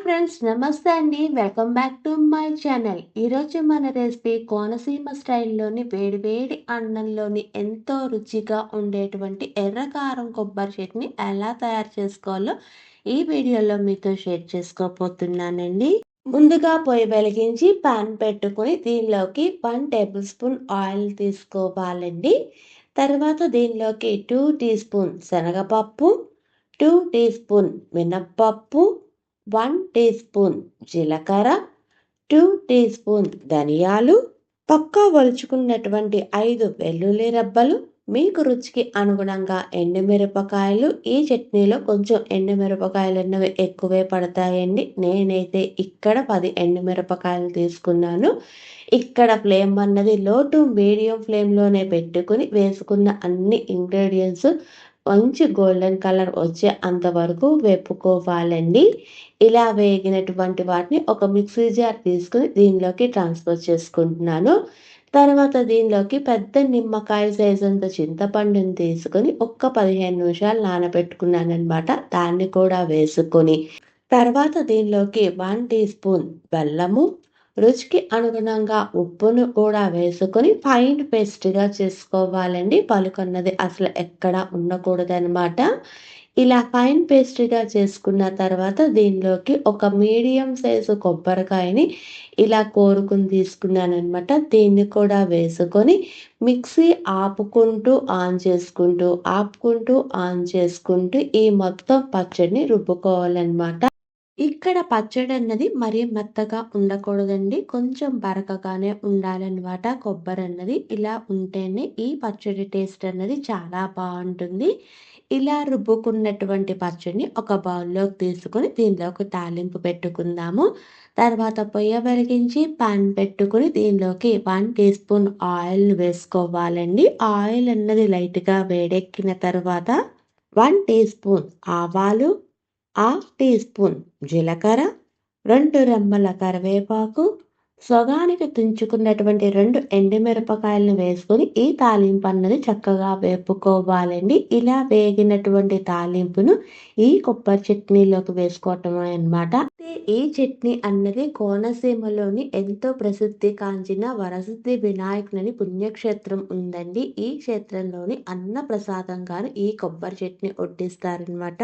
Friends, నమస్తే అండి. Welcome back to my channel. ఈరోజు మన రెసిపీ కోనసీమ స్టైల్లోని వేడివేడి అన్నంలోని ఎంతో రుచిగా ఉండేటువంటి ఎర్రకారం కొబ్బరి చట్నీ ఎలా తయారు చేసుకోవాలో ఈ వీడియోలో మీతో షేర్ చేసుకోబోతున్నానండి. ముందుగా పొయ్యి వెలిగించి పాన్ పెట్టుకుని దీనిలోకి 1 టేబుల్ స్పూన్ ఆయిల్ తీసుకోవాలండి. తర్వాత దీనిలోకి 2 టీ స్పూన్ శనగపప్పు, 2 టీ స్పూన్ మినప్పప్పు, 1 టీ స్పూన్ జీలకర్ర, 2 టీ స్పూన్ ధనియాలు, పక్కా ఒలుచుకున్నటువంటి 5 వెల్లుల్లి రెబ్బలు, మీకు రుచికి అనుగుణంగా ఎండుమిరపకాయలు. ఈ చట్నీలో కొంచెం ఎండుమిరపకాయలు అన్నవి ఎక్కువే పడతాయండి. నేనైతే ఇక్కడ 10 ఎండుమిరపకాయలు తీసుకున్నాను. ఇక్కడ ఫ్లేమ్ అన్నది లో టు మీడియం ఫ్లేమ్లోనే పెట్టుకుని వేసుకున్న అన్ని ఇంగ్రీడియంట్స్ మంచి గోల్డెన్ కలర్ వచ్చే అంతవరకు వేపుకోవాలండి. ఇలా వేగినటువంటి వాటిని ఒక మిక్సీ జార్ తీసుకుని దీనిలోకి ట్రాన్స్ఫర్ చేసుకుంటున్నాను. తర్వాత దీనిలోకి పెద్ద నిమ్మకాయ సైజంత చింతపండుని తీసుకొని ఒక్క 15 నిమిషాలు నానబెట్టుకున్నానమాట. దాన్ని కూడా వేసుకొని తర్వాత దీనిలోకి 1 టీ స్పూన్ బెల్లము, రుచికి అనుగుణంగా ఉప్పును కూడా వేసుకొని ఫైన్ పేస్ట్గా చేసుకోవాలండి. పలుకన్నది అసలు ఎక్కడ ఉండకూడదనమాట. ఇలా ఫైన్ పేస్ట్గా చేసుకున్న తర్వాత దీనిలోకి ఒక మీడియం సైజు కొబ్బరికాయని ఇలా కోరుకుని తీసుకున్నానమాట. దీన్ని కూడా వేసుకొని మిక్సీ ఆపుకుంటూ ఆన్ చేసుకుంటూ ఆన్ చేసుకుంటూ ఈ మొత్తం పచ్చడిని రుబ్బుకోవాలన్నమాట. ఇక్కడ పచ్చడి అన్నది మరీ మెత్తగా ఉండకూడదండి. కొంచెం బరకగానే ఉండాలన్నమాట. కొబ్బరి అన్నది ఇలా ఉంటేనే ఈ పచ్చడి టేస్ట్ అన్నది చాలా బాగుంటుంది. ఇలా రుబ్బుకున్నటువంటి పచ్చడిని ఒక బౌల్లోకి తీసుకొని దీనిలోకి తాలింపు పెట్టుకుందాము. తర్వాత పొయ్యి వెలిగించి పాన్ పెట్టుకుని దీనిలోకి 1 టీ స్పూన్ ఆయిల్ వేసుకోవాలండి. ఆయిల్ అన్నది లైట్గా వేడెక్కిన తర్వాత 1 టీ స్పూన్ ఆవాలు, హాఫ్ టీ స్పూన్ జీలకర్ర, 2 రెమ్మల కరివేపాకు, సగానికి తుంచుకున్నటువంటి 2 ఎండుమిరపకాయలను వేసుకొని ఈ తాలింపు అన్నది చక్కగా వేపుకోవాలండి. ఇలా వేగినటువంటి తాలింపును ఈ కొబ్బరి చట్నీలోకి వేసుకోవటమే అన్నమాట. ఈ చట్నీ అన్నది కోనసీమలోని ఎంతో ప్రసిద్ధి కాంచిన వరసిద్ధి వినాయకుని పుణ్యక్షేత్రం ఉందండి. ఈ క్షేత్రంలోని అన్న ప్రసాదంగాను ఈ కొబ్బరి చట్నీ వడ్డిస్తారనమాట.